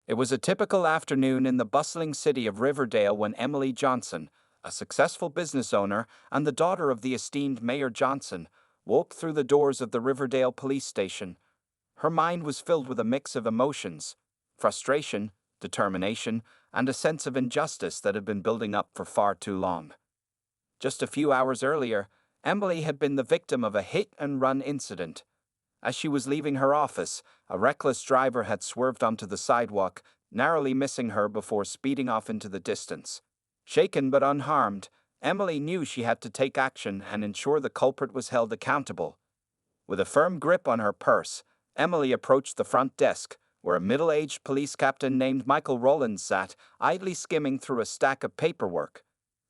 It was a typical afternoon in the bustling city of Riverdale when Emily Johnson, a successful business owner and the daughter of the esteemed Mayor Johnson, walked through the doors of the Riverdale police station. Her mind was filled with a mix of emotions: frustration, determination, and a sense of injustice that had been building up for far too long. Just a few hours earlier, Emily had been the victim of a hit-and-run incident. As she was leaving her office, a reckless driver had swerved onto the sidewalk, narrowly missing her before speeding off into the distance. Shaken but unharmed, Emily knew she had to take action and ensure the culprit was held accountable. With a firm grip on her purse, Emily approached the front desk, where a middle-aged police captain named Michael Rollins sat, idly skimming through a stack of paperwork.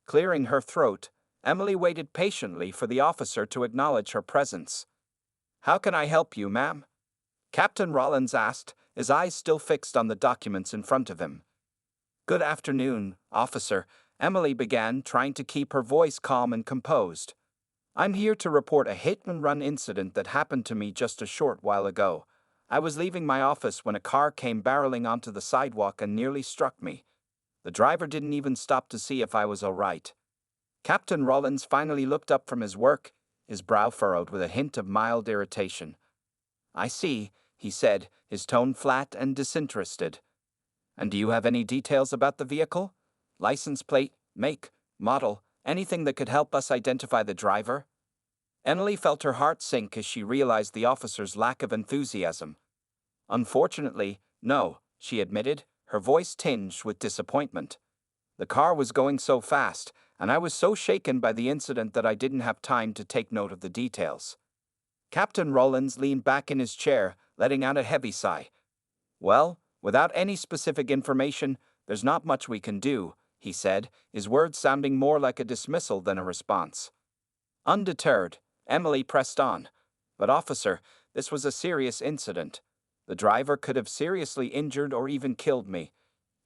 Clearing her throat, Emily waited patiently for the officer to acknowledge her presence. "How can I help you, ma'am?" Captain Rollins asked, his eyes still fixed on the documents in front of him. "Good afternoon, officer," Emily began, trying to keep her voice calm and composed. "I'm here to report a hit-and-run incident that happened to me just a short while ago. I was leaving my office when a car came barreling onto the sidewalk and nearly struck me. The driver didn't even stop to see if I was all right." Captain Rollins finally looked up from his work, his brow furrowed with a hint of mild irritation. "I see," he said, his tone flat and disinterested. "And do you have any details about the vehicle? License plate, make, model, anything that could help us identify the driver?" Emily felt her heart sink as she realized the officer's lack of enthusiasm. "Unfortunately, no," she admitted, her voice tinged with disappointment. "The car was going so fast, and I was so shaken by the incident that I didn't have time to take note of the details." Captain Rollins leaned back in his chair, letting out a heavy sigh. "Well, without any specific information, there's not much we can do," he said, his words sounding more like a dismissal than a response. Undeterred, Emily pressed on. "But officer, this was a serious incident. The driver could have seriously injured or even killed me.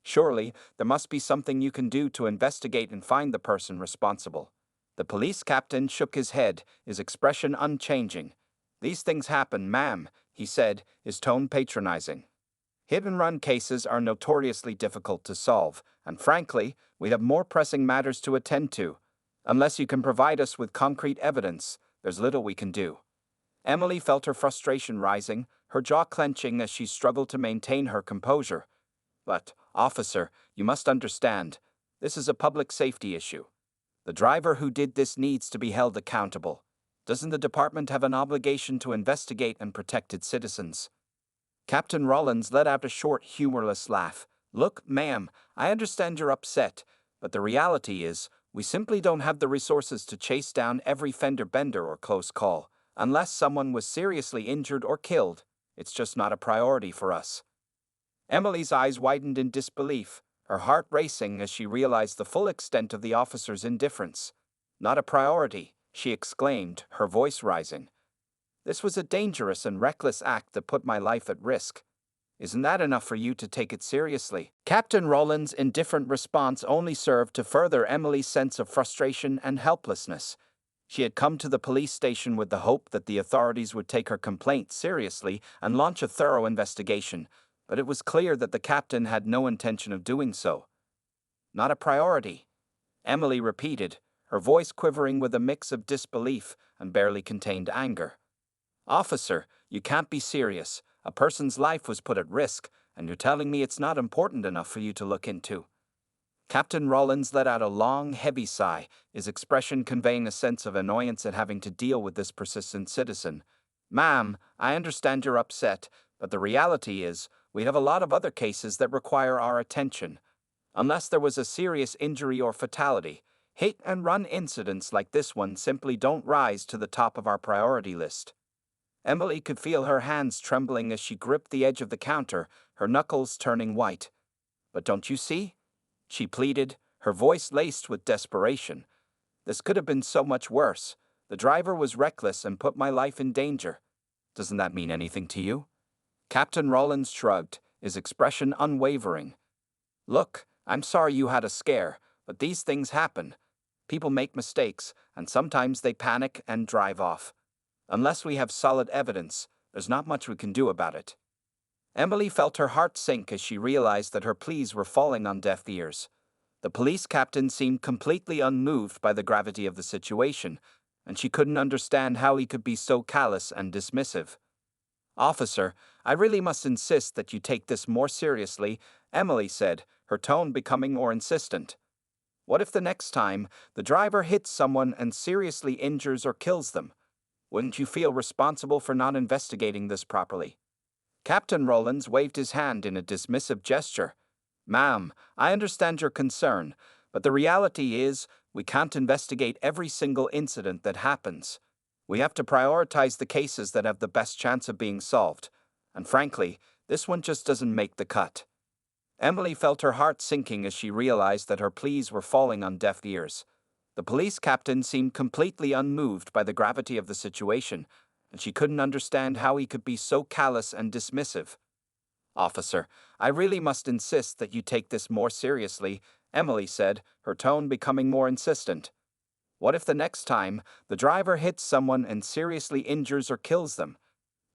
Surely, there must be something you can do to investigate and find the person responsible." The police captain shook his head, his expression unchanging. "These things happen, ma'am," he said, his tone patronizing. "Hit-and-run cases are notoriously difficult to solve, and frankly, we have more pressing matters to attend to. Unless you can provide us with concrete evidence, there's little we can do." Emily felt her frustration rising, her jaw clenching as she struggled to maintain her composure. "But, officer, you must understand, this is a public safety issue. The driver who did this needs to be held accountable. Doesn't the department have an obligation to investigate and protect its citizens?" Captain Rollins let out a short, humorless laugh. "Look, ma'am, I understand you're upset, but the reality is, we simply don't have the resources to chase down every fender bender or close call. Unless someone was seriously injured or killed, it's just not a priority for us." Emily's eyes widened in disbelief, her heart racing as she realized the full extent of the officer's indifference. "Not a priority," she exclaimed, her voice rising. "This was a dangerous and reckless act that put my life at risk. Isn't that enough for you to take it seriously?" Captain Rollins' indifferent response only served to further Emily's sense of frustration and helplessness. She had come to the police station with the hope that the authorities would take her complaint seriously and launch a thorough investigation, but it was clear that the captain had no intention of doing so. "Not a priority," Emily repeated, her voice quivering with a mix of disbelief and barely contained anger. "Officer, you can't be serious. A person's life was put at risk, and you're telling me it's not important enough for you to look into." Captain Rollins let out a long, heavy sigh, his expression conveying a sense of annoyance at having to deal with this persistent citizen. "Ma'am, I understand you're upset, but the reality is, we have a lot of other cases that require our attention. Unless there was a serious injury or fatality, hit-and-run incidents like this one simply don't rise to the top of our priority list." Emily could feel her hands trembling as she gripped the edge of the counter, her knuckles turning white. "But don't you see?" she pleaded, her voice laced with desperation. "This could have been so much worse. The driver was reckless and put my life in danger. Doesn't that mean anything to you?" Captain Rollins shrugged, his expression unwavering. "Look, I'm sorry you had a scare, but these things happen. People make mistakes, and sometimes they panic and drive off. Unless we have solid evidence, there's not much we can do about it." Emily felt her heart sink as she realized that her pleas were falling on deaf ears. The police captain seemed completely unmoved by the gravity of the situation, and she couldn't understand how he could be so callous and dismissive. "Officer, I really must insist that you take this more seriously," Emily said, her tone becoming more insistent. "What if the next time the driver hits someone and seriously injures or kills them? Wouldn't you feel responsible for not investigating this properly?" Captain Rollins waved his hand in a dismissive gesture. "Ma'am, I understand your concern, but the reality is we can't investigate every single incident that happens. We have to prioritize the cases that have the best chance of being solved. And frankly, this one just doesn't make the cut." Emily felt her heart sinking as she realized that her pleas were falling on deaf ears. The police captain seemed completely unmoved by the gravity of the situation, and she couldn't understand how he could be so callous and dismissive. "Officer, I really must insist that you take this more seriously," Emily said, her tone becoming more insistent. "What if the next time the driver hits someone and seriously injures or kills them?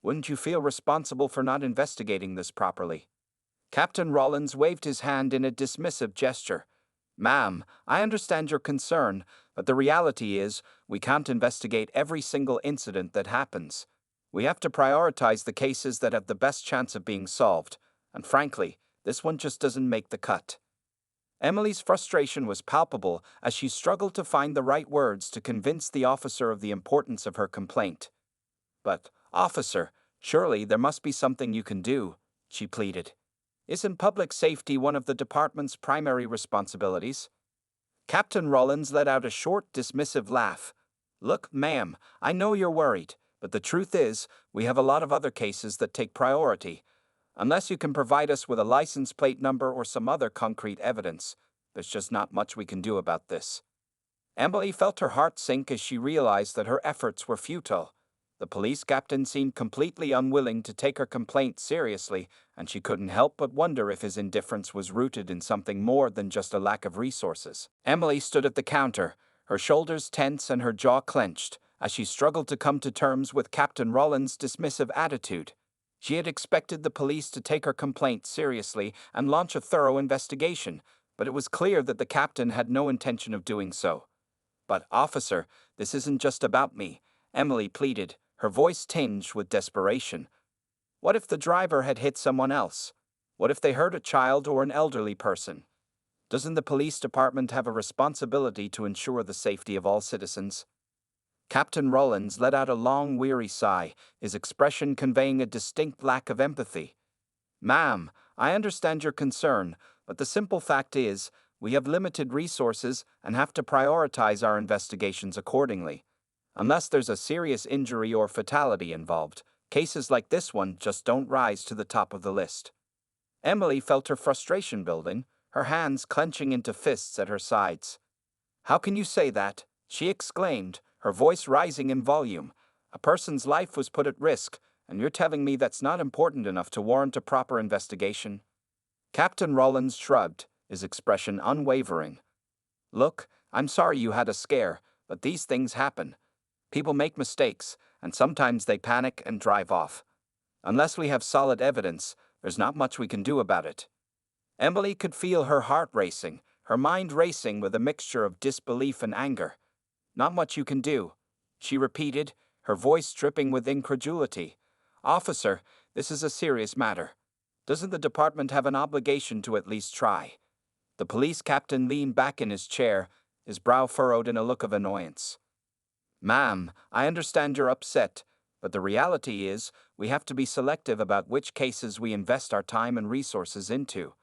Wouldn't you feel responsible for not investigating this properly?" Captain Rollins waved his hand in a dismissive gesture. "Ma'am, I understand your concern, but the reality is we can't investigate every single incident that happens. We have to prioritize the cases that have the best chance of being solved, and frankly, this one just doesn't make the cut." Emily's frustration was palpable as she struggled to find the right words to convince the officer of the importance of her complaint. "But, officer, surely there must be something you can do," she pleaded. "Isn't public safety one of the department's primary responsibilities?" Captain Rollins let out a short, dismissive laugh. "Look, ma'am, I know you're worried, but the truth is, we have a lot of other cases that take priority. Unless you can provide us with a license plate number or some other concrete evidence, there's just not much we can do about this." Emily felt her heart sink as she realized that her efforts were futile. The police captain seemed completely unwilling to take her complaint seriously, and she couldn't help but wonder if his indifference was rooted in something more than just a lack of resources. Emily stood at the counter, her shoulders tense and her jaw clenched, as she struggled to come to terms with Captain Rollins' dismissive attitude. She had expected the police to take her complaint seriously and launch a thorough investigation, but it was clear that the captain had no intention of doing so. "But, officer, this isn't just about me," Emily pleaded, her voice tinged with desperation. "What if the driver had hit someone else? What if they hurt a child or an elderly person? Doesn't the police department have a responsibility to ensure the safety of all citizens?" Captain Rollins let out a long, weary sigh, his expression conveying a distinct lack of empathy. "Ma'am, I understand your concern, but the simple fact is, we have limited resources and have to prioritize our investigations accordingly. Unless there's a serious injury or fatality involved, cases like this one just don't rise to the top of the list." Emily felt her frustration building, her hands clenching into fists at her sides. "How can you say that?" she exclaimed, her voice rising in volume. "A person's life was put at risk, and you're telling me that's not important enough to warrant a proper investigation?" Captain Rollins shrugged, his expression unwavering. "Look, I'm sorry you had a scare, but these things happen. People make mistakes, and sometimes they panic and drive off. Unless we have solid evidence, there's not much we can do about it." Emily could feel her heart racing, her mind racing with a mixture of disbelief and anger. "Not much you can do," she repeated, her voice dripping with incredulity. "Officer, this is a serious matter. Doesn't the department have an obligation to at least try?" The police captain leaned back in his chair, his brow furrowed in a look of annoyance. "Ma'am, I understand you're upset, but the reality is we have to be selective about which cases we invest our time and resources into.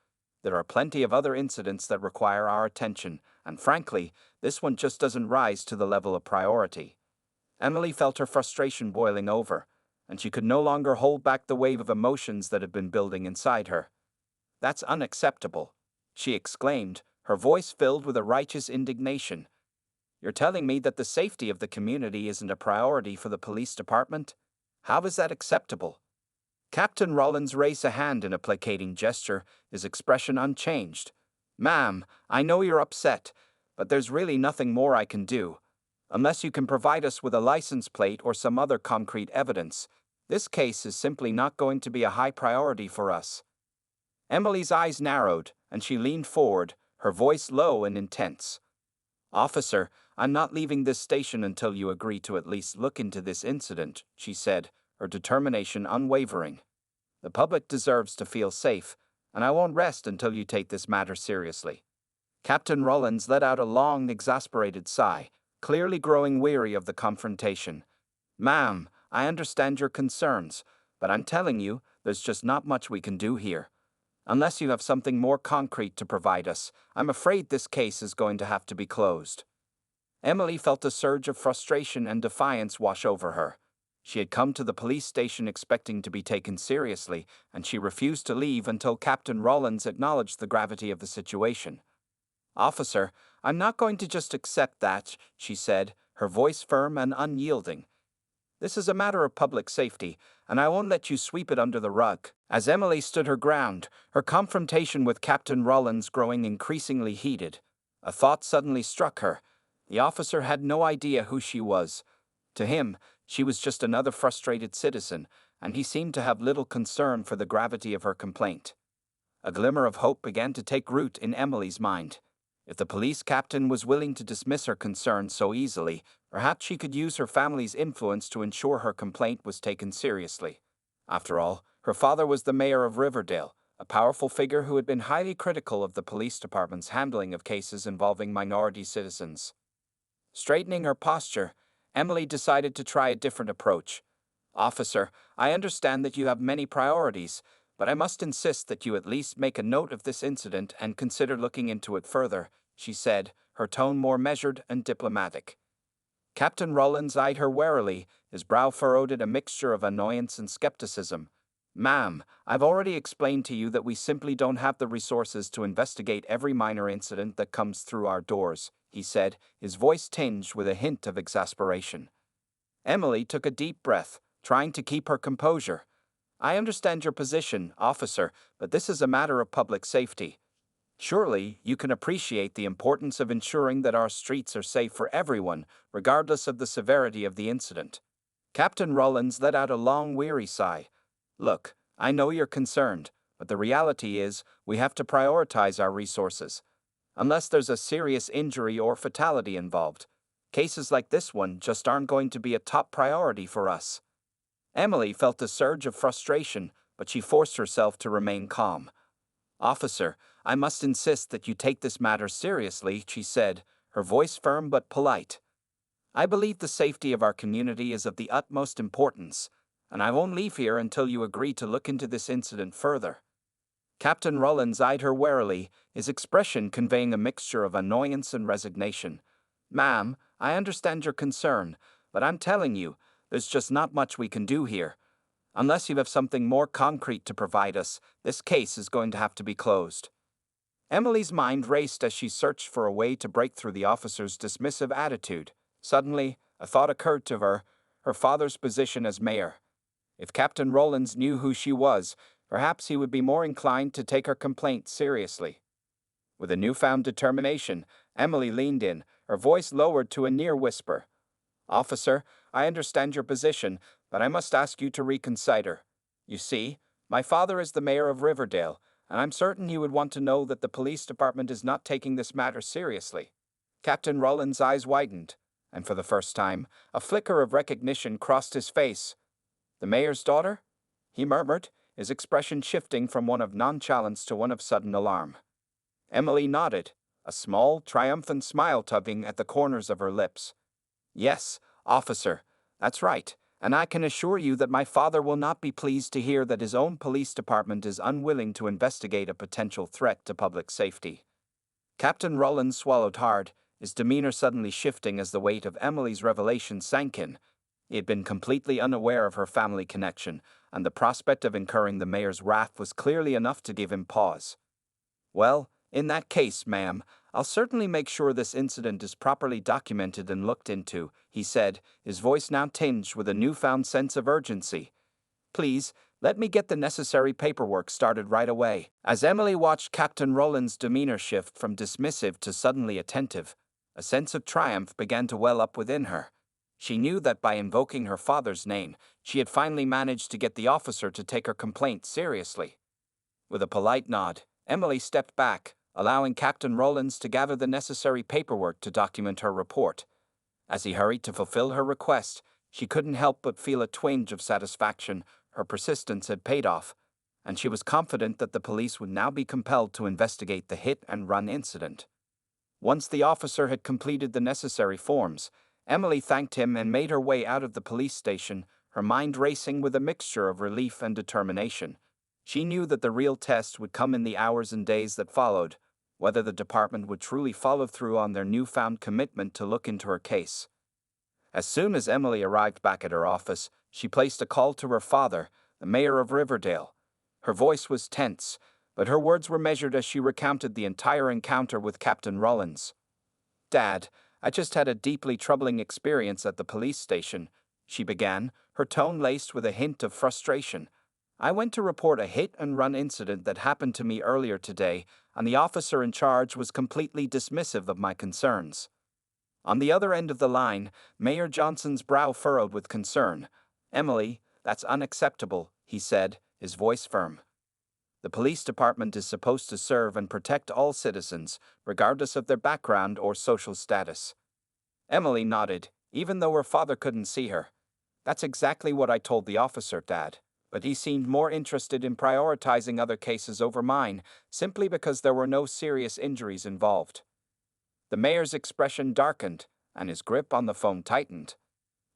There are plenty of other incidents that require our attention, and frankly, this one just doesn't rise to the level of priority." Emily felt her frustration boiling over, and she could no longer hold back the wave of emotions that had been building inside her. "That's unacceptable," she exclaimed, her voice filled with a righteous indignation. "You're telling me that the safety of the community isn't a priority for the police department? How is that acceptable?" Captain Rollins raised a hand in a placating gesture, his expression unchanged. "Ma'am, I know you're upset, but there's really nothing more I can do. Unless you can provide us with a license plate or some other concrete evidence, This case is simply not going to be a high priority for us. Emily's eyes narrowed, and she leaned forward, her voice low and intense. Officer, I'm not leaving this station until you agree to at least look into this incident, she said, her determination unwavering. The public deserves to feel safe, and I won't rest until you take this matter seriously. Captain Rollins let out a long, exasperated sigh, clearly growing weary of the confrontation. Ma'am, I understand your concerns, but I'm telling you, there's just not much we can do here. Unless you have something more concrete to provide us, I'm afraid this case is going to have to be closed. Emily felt a surge of frustration and defiance wash over her. She had come to the police station expecting to be taken seriously, and she refused to leave until Captain Rollins acknowledged the gravity of the situation. Officer, I'm not going to just accept that, she said, her voice firm and unyielding. This is a matter of public safety, and I won't let you sweep it under the rug. As Emily stood her ground, her confrontation with Captain Rollins growing increasingly heated, a thought suddenly struck her. The officer had no idea who she was. To him, she was just another frustrated citizen, and he seemed to have little concern for the gravity of her complaint. A glimmer of hope began to take root in Emily's mind. If the police captain was willing to dismiss her concerns so easily, perhaps she could use her family's influence to ensure her complaint was taken seriously. After all, her father was the mayor of Riverdale, a powerful figure who had been highly critical of the police department's handling of cases involving minority citizens. Straightening her posture, Emily decided to try a different approach. Officer, I understand that you have many priorities, but I must insist that you at least make a note of this incident and consider looking into it further, she said, her tone more measured and diplomatic. Captain Rollins eyed her warily, his brow furrowed in a mixture of annoyance and skepticism. Ma'am, I've already explained to you that we simply don't have the resources to investigate every minor incident that comes through our doors, he said, his voice tinged with a hint of exasperation. Emily took a deep breath, trying to keep her composure. I understand your position, officer, but this is a matter of public safety. Surely, you can appreciate the importance of ensuring that our streets are safe for everyone, regardless of the severity of the incident. Captain Rollins let out a long, weary sigh. Look, I know you're concerned, but the reality is, we have to prioritize our resources. Unless there's a serious injury or fatality involved, cases like this one just aren't going to be a top priority for us. Emily felt a surge of frustration, but she forced herself to remain calm. Officer, I must insist that you take this matter seriously, she said, her voice firm but polite. I believe the safety of our community is of the utmost importance, and I won't leave here until you agree to look into this incident further. Captain Rollins eyed her warily, his expression conveying a mixture of annoyance and resignation. Ma'am, I understand your concern, but I'm telling you, there's just not much we can do here. Unless you have something more concrete to provide us, this case is going to have to be closed. Emily's mind raced as she searched for a way to break through the officer's dismissive attitude. Suddenly, a thought occurred to her, her father's position as mayor. If Captain Rollins knew who she was, perhaps he would be more inclined to take her complaint seriously. With a newfound determination, Emily leaned in, her voice lowered to a near whisper. Officer, I understand your position, but I must ask you to reconsider. You see, my father is the mayor of Riverdale, and I'm certain he would want to know that the police department is not taking this matter seriously. Captain Rollins' eyes widened, and for the first time, a flicker of recognition crossed his face. The mayor's daughter? He murmured, his expression shifting from one of nonchalance to one of sudden alarm. Emily nodded, a small, triumphant smile tugging at the corners of her lips. Yes, officer, that's right, and I can assure you that my father will not be pleased to hear that his own police department is unwilling to investigate a potential threat to public safety. Captain Rollins swallowed hard, his demeanor suddenly shifting as the weight of Emily's revelation sank in. He had been completely unaware of her family connection, and the prospect of incurring the mayor's wrath was clearly enough to give him pause. Well, in that case, ma'am, I'll certainly make sure this incident is properly documented and looked into, he said, his voice now tinged with a newfound sense of urgency. Please, let me get the necessary paperwork started right away. As Emily watched Captain Rollins' demeanor shift from dismissive to suddenly attentive, a sense of triumph began to well up within her. She knew that by invoking her father's name, she had finally managed to get the officer to take her complaint seriously. With a polite nod, Emily stepped back, allowing Captain Rollins to gather the necessary paperwork to document her report. As he hurried to fulfill her request, she couldn't help but feel a twinge of satisfaction. Her persistence had paid off, and she was confident that the police would now be compelled to investigate the hit-and-run incident. Once the officer had completed the necessary forms, Emily thanked him and made her way out of the police station, her mind racing with a mixture of relief and determination. She knew that the real test would come in the hours and days that followed, whether the department would truly follow through on their newfound commitment to look into her case. As soon as Emily arrived back at her office, she placed a call to her father, the mayor of Riverdale. Her voice was tense, but her words were measured as she recounted the entire encounter with Captain Rollins. "Dad, I just had a deeply troubling experience at the police station," she began, her tone laced with a hint of frustration. "I went to report a hit-and-run incident that happened to me earlier today, and the officer in charge was completely dismissive of my concerns." On the other end of the line, Mayor Johnson's brow furrowed with concern. "Emily, that's unacceptable," he said, his voice firm. "The police department is supposed to serve and protect all citizens, regardless of their background or social status." Emily nodded, even though her father couldn't see her. "That's exactly what I told the officer, Dad, but he seemed more interested in prioritizing other cases over mine, simply because there were no serious injuries involved." The mayor's expression darkened, and his grip on the phone tightened.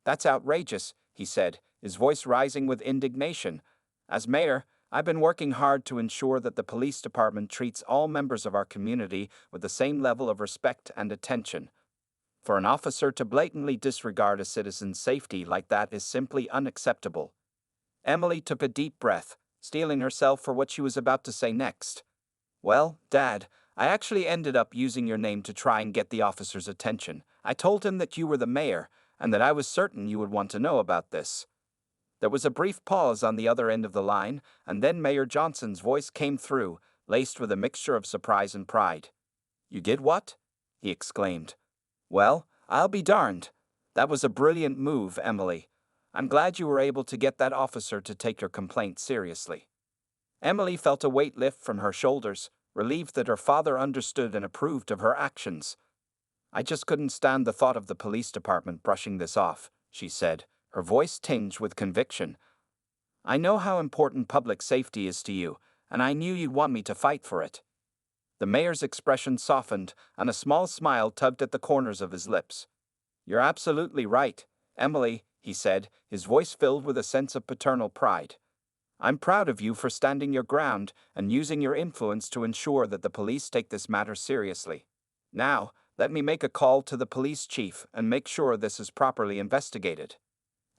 "That's outrageous," he said, his voice rising with indignation. "As mayor, I've been working hard to ensure that the police department treats all members of our community with the same level of respect and attention. For an officer to blatantly disregard a citizen's safety like that is simply unacceptable." Emily took a deep breath, steeling herself for what she was about to say next. "Well, Dad, I actually ended up using your name to try and get the officer's attention. I told him that you were the mayor, and that I was certain you would want to know about this." There was a brief pause on the other end of the line, and then Mayor Johnson's voice came through, laced with a mixture of surprise and pride. "You did what?" he exclaimed. "Well, I'll be darned. That was a brilliant move, Emily. I'm glad you were able to get that officer to take your complaint seriously." Emily felt a weight lift from her shoulders, relieved that her father understood and approved of her actions. "I just couldn't stand the thought of the police department brushing this off," she said, her voice tinged with conviction. "I know how important public safety is to you, and I knew you'd want me to fight for it." The mayor's expression softened, and a small smile tugged at the corners of his lips. "You're absolutely right, Emily," he said, his voice filled with a sense of paternal pride. "I'm proud of you for standing your ground and using your influence to ensure that the police take this matter seriously. Now, let me make a call to the police chief and make sure this is properly investigated."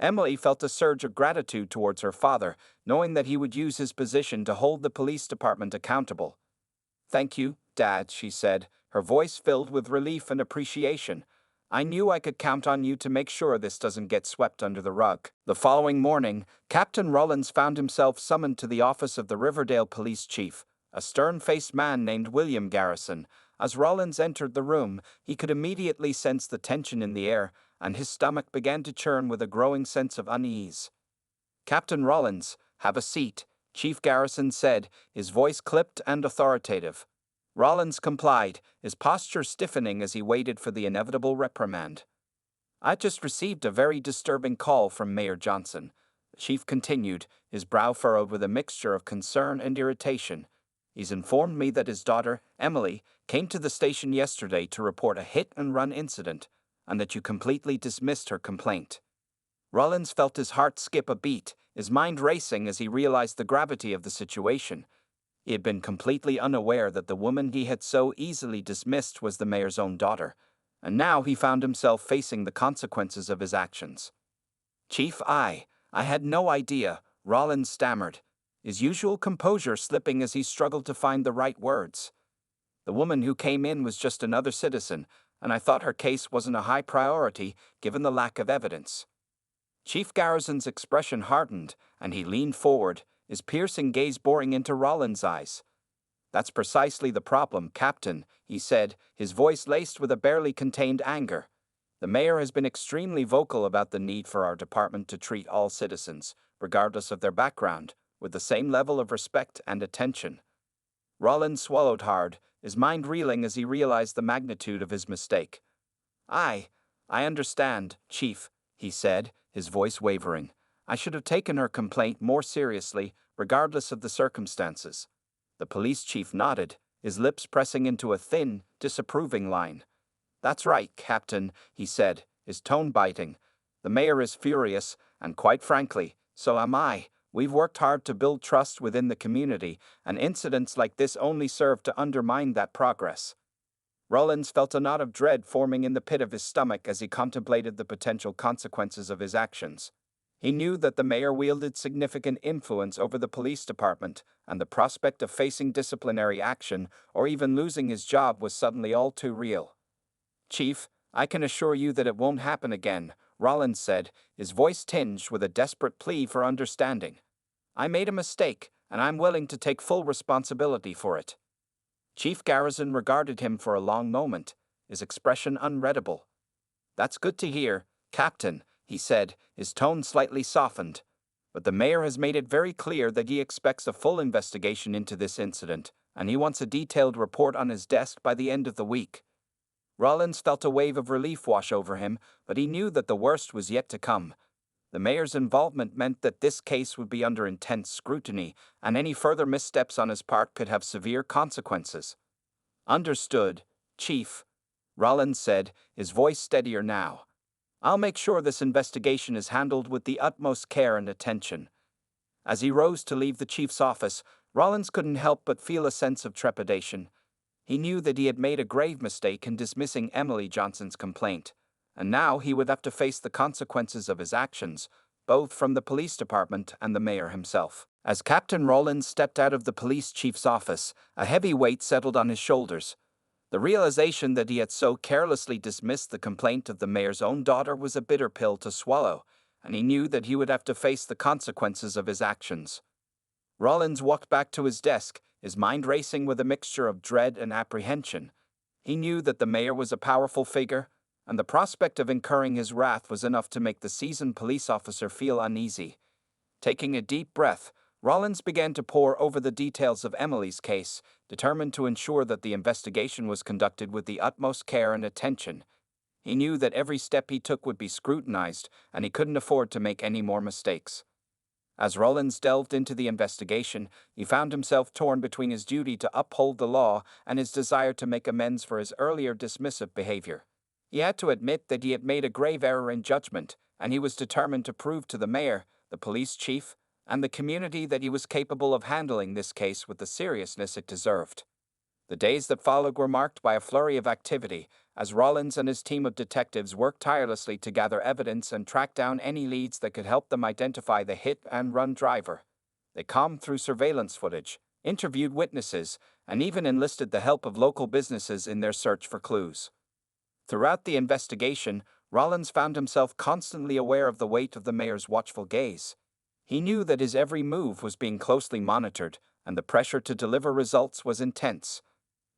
Emily felt a surge of gratitude towards her father, knowing that he would use his position to hold the police department accountable. "Thank you, Dad," she said, her voice filled with relief and appreciation. "I knew I could count on you to make sure this doesn't get swept under the rug." The following morning, Captain Rollins found himself summoned to the office of the Riverdale police chief, a stern-faced man named William Garrison. As Rollins entered the room, he could immediately sense the tension in the air, and his stomach began to churn with a growing sense of unease. "Captain Rollins, have a seat," Chief Garrison said, his voice clipped and authoritative. Rollins complied, his posture stiffening as he waited for the inevitable reprimand. "I just received a very disturbing call from Mayor Johnson," the chief continued, his brow furrowed with a mixture of concern and irritation. "He's informed me that his daughter, Emily, came to the station yesterday to report a hit-and-run incident, and that you completely dismissed her complaint." Rollins felt his heart skip a beat, his mind racing as he realized the gravity of the situation. He had been completely unaware that the woman he had so easily dismissed was the mayor's own daughter, and now he found himself facing the consequences of his actions. "Chief, I had no idea," Rollins stammered, his usual composure slipping as he struggled to find the right words. "The woman who came in was just another citizen, and I thought her case wasn't a high priority given the lack of evidence." Chief Garrison's expression hardened, and he leaned forward, his piercing gaze boring into Rollins' eyes. "That's precisely the problem, Captain," he said, his voice laced with a barely contained anger. The mayor has been extremely vocal about the need for our department to treat all citizens, regardless of their background, with the same level of respect and attention. Rollins swallowed hard, his mind reeling as he realized the magnitude of his mistake. I understand, Chief, he said, his voice wavering. I should have taken her complaint more seriously, regardless of the circumstances. The police chief nodded, his lips pressing into a thin, disapproving line. That's right, Captain, he said, his tone biting. The mayor is furious, and quite frankly, so am I. We've worked hard to build trust within the community, and incidents like this only serve to undermine that progress. Rollins felt a knot of dread forming in the pit of his stomach as he contemplated the potential consequences of his actions. He knew that the mayor wielded significant influence over the police department, and the prospect of facing disciplinary action or even losing his job was suddenly all too real. Chief, I can assure you that it won't happen again, Rollins said, his voice tinged with a desperate plea for understanding. I made a mistake, and I'm willing to take full responsibility for it. Chief Garrison regarded him for a long moment, his expression unreadable. That's good to hear, Captain, he said, his tone slightly softened. But the mayor has made it very clear that he expects a full investigation into this incident, and he wants a detailed report on his desk by the end of the week. Rollins felt a wave of relief wash over him, but he knew that the worst was yet to come. The mayor's involvement meant that this case would be under intense scrutiny, and any further missteps on his part could have severe consequences. Understood, Chief, Rollins said, his voice steadier now. I'll make sure this investigation is handled with the utmost care and attention. As he rose to leave the chief's office, Rollins couldn't help but feel a sense of trepidation. He knew that he had made a grave mistake in dismissing Emily Johnson's complaint, and now he would have to face the consequences of his actions, both from the police department and the mayor himself. As Captain Rollins stepped out of the police chief's office, a heavy weight settled on his shoulders. The realization that he had so carelessly dismissed the complaint of the mayor's own daughter was a bitter pill to swallow, and he knew that he would have to face the consequences of his actions. Rollins walked back to his desk, his mind racing with a mixture of dread and apprehension. He knew that the mayor was a powerful figure, and the prospect of incurring his wrath was enough to make the seasoned police officer feel uneasy. Taking a deep breath, Rollins began to pore over the details of Emily's case, determined to ensure that the investigation was conducted with the utmost care and attention. He knew that every step he took would be scrutinized, and he couldn't afford to make any more mistakes. As Rollins delved into the investigation, he found himself torn between his duty to uphold the law and his desire to make amends for his earlier dismissive behavior. He had to admit that he had made a grave error in judgment, and he was determined to prove to the mayor, the police chief, and the community that he was capable of handling this case with the seriousness it deserved. The days that followed were marked by a flurry of activity, as Rollins and his team of detectives worked tirelessly to gather evidence and track down any leads that could help them identify the hit-and-run driver. They combed through surveillance footage, interviewed witnesses, and even enlisted the help of local businesses in their search for clues. Throughout the investigation, Rollins found himself constantly aware of the weight of the mayor's watchful gaze. He knew that his every move was being closely monitored, and the pressure to deliver results was intense.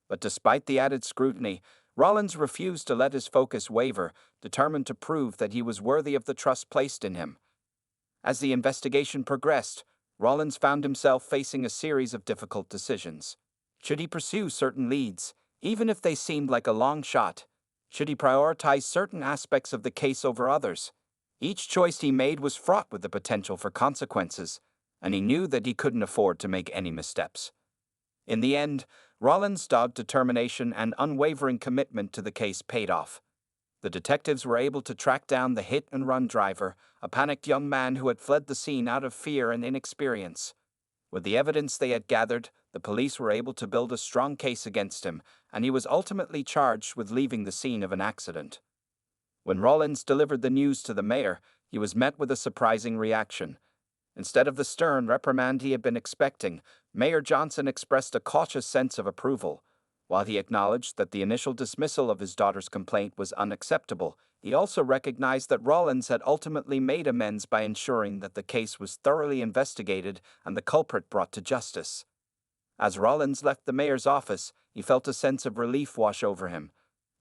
But despite the added scrutiny, Rollins refused to let his focus waver, determined to prove that he was worthy of the trust placed in him. As the investigation progressed, Rollins found himself facing a series of difficult decisions. Should he pursue certain leads, even if they seemed like a long shot? Should he prioritize certain aspects of the case over others? Each choice he made was fraught with the potential for consequences, and he knew that he couldn't afford to make any missteps. In the end, Rollins' dogged determination and unwavering commitment to the case paid off. The detectives were able to track down the hit-and-run driver, a panicked young man who had fled the scene out of fear and inexperience. With the evidence they had gathered, the police were able to build a strong case against him, and he was ultimately charged with leaving the scene of an accident. When Rollins delivered the news to the mayor, he was met with a surprising reaction. Instead of the stern reprimand he had been expecting, Mayor Johnson expressed a cautious sense of approval. While he acknowledged that the initial dismissal of his daughter's complaint was unacceptable, he also recognized that Rollins had ultimately made amends by ensuring that the case was thoroughly investigated and the culprit brought to justice. As Rollins left the mayor's office, he felt a sense of relief wash over him.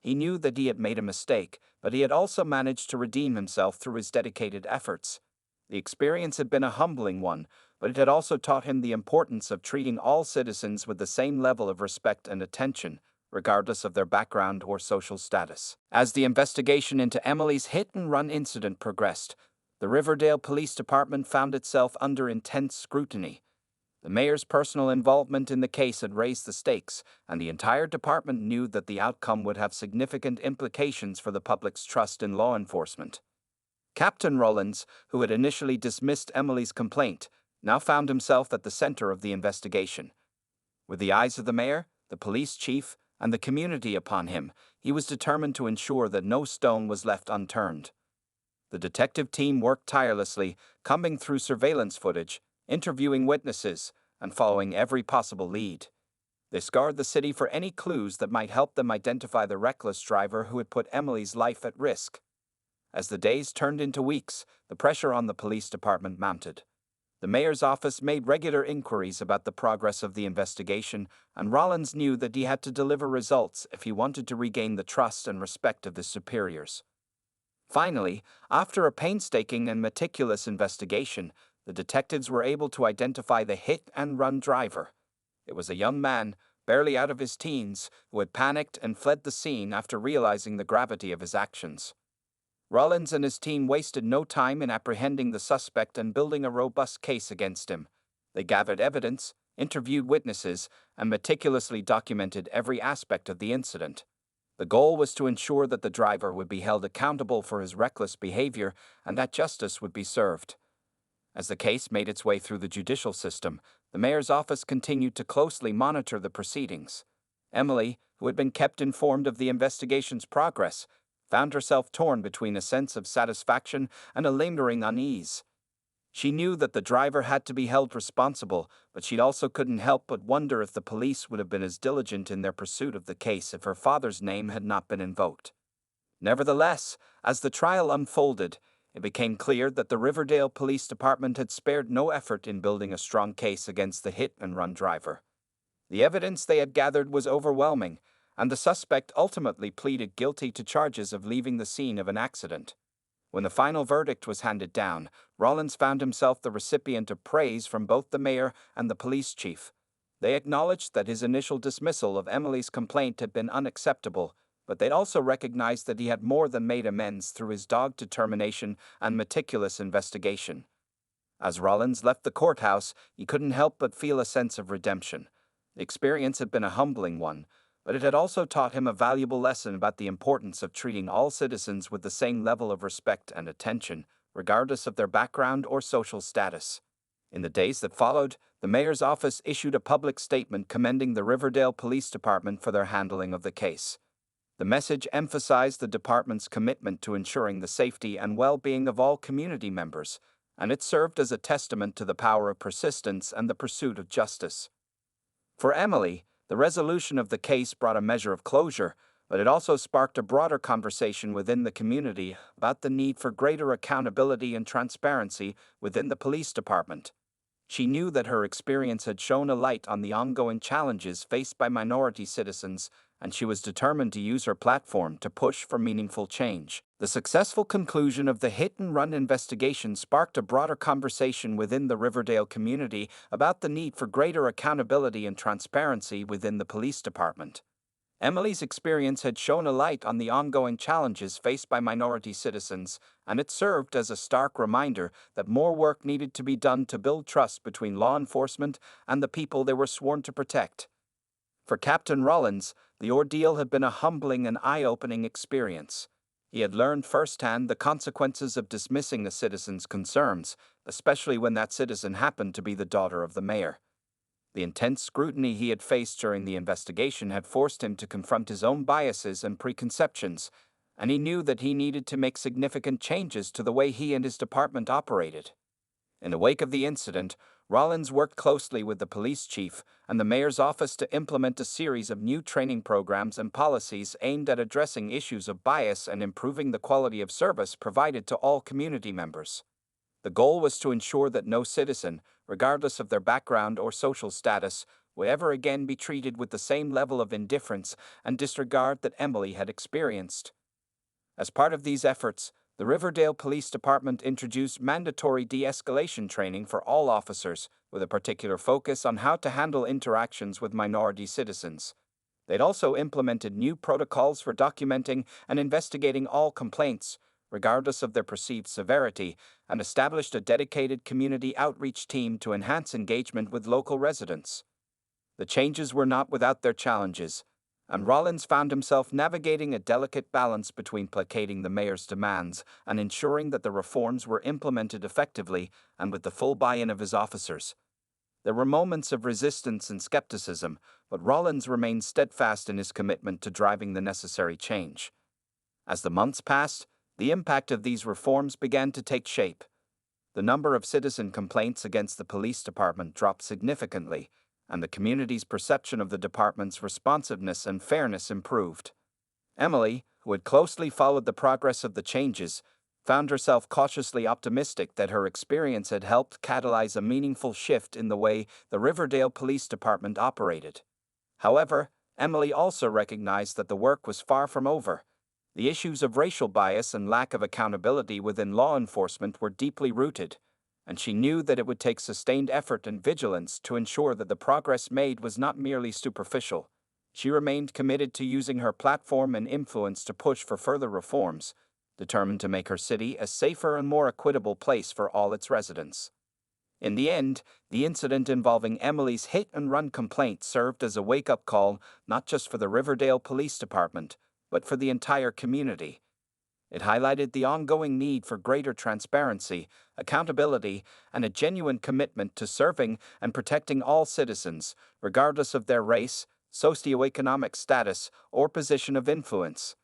He knew that he had made a mistake, but he had also managed to redeem himself through his dedicated efforts. The experience had been a humbling one, but it had also taught him the importance of treating all citizens with the same level of respect and attention, regardless of their background or social status. As the investigation into Emily's hit-and-run incident progressed, the Riverdale Police Department found itself under intense scrutiny. The mayor's personal involvement in the case had raised the stakes, and the entire department knew that the outcome would have significant implications for the public's trust in law enforcement. Captain Rollins, who had initially dismissed Emily's complaint, now found himself at the center of the investigation. With the eyes of the mayor, the police chief, and the community upon him, he was determined to ensure that no stone was left unturned. The detective team worked tirelessly, combing through surveillance footage, interviewing witnesses, and following every possible lead. They scoured the city for any clues that might help them identify the reckless driver who had put Emily's life at risk. As the days turned into weeks, the pressure on the police department mounted. The mayor's office made regular inquiries about the progress of the investigation, and Rollins knew that he had to deliver results if he wanted to regain the trust and respect of his superiors. Finally, after a painstaking and meticulous investigation, the detectives were able to identify the hit-and-run driver. It was a young man, barely out of his teens, who had panicked and fled the scene after realizing the gravity of his actions. Rollins and his team wasted no time in apprehending the suspect and building a robust case against him. They gathered evidence, interviewed witnesses, and meticulously documented every aspect of the incident. The goal was to ensure that the driver would be held accountable for his reckless behavior and that justice would be served. As the case made its way through the judicial system, the mayor's office continued to closely monitor the proceedings. Emily, who had been kept informed of the investigation's progress, found herself torn between a sense of satisfaction and a lingering unease. She knew that the driver had to be held responsible, but she also couldn't help but wonder if the police would have been as diligent in their pursuit of the case if her father's name had not been invoked. Nevertheless, as the trial unfolded, it became clear that the Riverdale Police Department had spared no effort in building a strong case against the hit-and-run driver. The evidence they had gathered was overwhelming, and the suspect ultimately pleaded guilty to charges of leaving the scene of an accident. When the final verdict was handed down, Rollins found himself the recipient of praise from both the mayor and the police chief. They acknowledged that his initial dismissal of Emily's complaint had been unacceptable, but they also recognized that he had more than made amends through his dogged determination and meticulous investigation. As Rollins left the courthouse, he couldn't help but feel a sense of redemption. The experience had been a humbling one, but it had also taught him a valuable lesson about the importance of treating all citizens with the same level of respect and attention, regardless of their background or social status. In the days that followed, the mayor's office issued a public statement commending the Riverdale Police Department for their handling of the case. The message emphasized the department's commitment to ensuring the safety and well-being of all community members, and it served as a testament to the power of persistence and the pursuit of justice. For Emily, the resolution of the case brought a measure of closure, but it also sparked a broader conversation within the community about the need for greater accountability and transparency within the police department. She knew that her experience had shone a light on the ongoing challenges faced by minority citizens, and she was determined to use her platform to push for meaningful change. The successful conclusion of the hit-and-run investigation sparked a broader conversation within the Riverdale community about the need for greater accountability and transparency within the police department. Emily's experience had shone a light on the ongoing challenges faced by minority citizens, and it served as a stark reminder that more work needed to be done to build trust between law enforcement and the people they were sworn to protect. For Captain Rollins, the ordeal had been a humbling and eye-opening experience. He had learned firsthand the consequences of dismissing a citizen's concerns, especially when that citizen happened to be the daughter of the mayor. The intense scrutiny he had faced during the investigation had forced him to confront his own biases and preconceptions, and he knew that he needed to make significant changes to the way he and his department operated. In the wake of the incident, Rollins worked closely with the police chief and the mayor's office to implement a series of new training programs and policies aimed at addressing issues of bias and improving the quality of service provided to all community members. The goal was to ensure that no citizen, regardless of their background or social status, would ever again be treated with the same level of indifference and disregard that Emily had experienced. As part of these efforts, the Riverdale Police Department introduced mandatory de-escalation training for all officers, with a particular focus on how to handle interactions with minority citizens. They'd also implemented new protocols for documenting and investigating all complaints, regardless of their perceived severity, and established a dedicated community outreach team to enhance engagement with local residents. The changes were not without their challenges, and Rollins found himself navigating a delicate balance between placating the mayor's demands and ensuring that the reforms were implemented effectively and with the full buy-in of his officers. There were moments of resistance and skepticism, but Rollins remained steadfast in his commitment to driving the necessary change. As the months passed, the impact of these reforms began to take shape. The number of citizen complaints against the police department dropped significantly, and the community's perception of the department's responsiveness and fairness improved. Emily, who had closely followed the progress of the changes, found herself cautiously optimistic that her experience had helped catalyze a meaningful shift in the way the Riverdale Police Department operated. However, Emily also recognized that the work was far from over. The issues of racial bias and lack of accountability within law enforcement were deeply rooted, and she knew that it would take sustained effort and vigilance to ensure that the progress made was not merely superficial. She remained committed to using her platform and influence to push for further reforms, determined to make her city a safer and more equitable place for all its residents. In the end, the incident involving Emily's hit-and-run complaint served as a wake-up call not just for the Riverdale Police Department, but for the entire community. It highlighted the ongoing need for greater transparency, accountability, and a genuine commitment to serving and protecting all citizens, regardless of their race, socioeconomic status, or position of influence.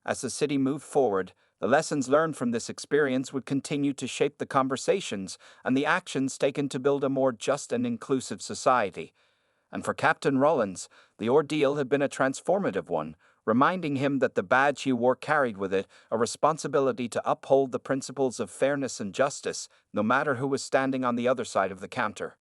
As the city moved forward, the lessons learned from this experience would continue to shape the conversations and the actions taken to build a more just and inclusive society. And for Captain Rollins, the ordeal had been a transformative one, reminding him that the badge he wore carried with it a responsibility to uphold the principles of fairness and justice, no matter who was standing on the other side of the counter.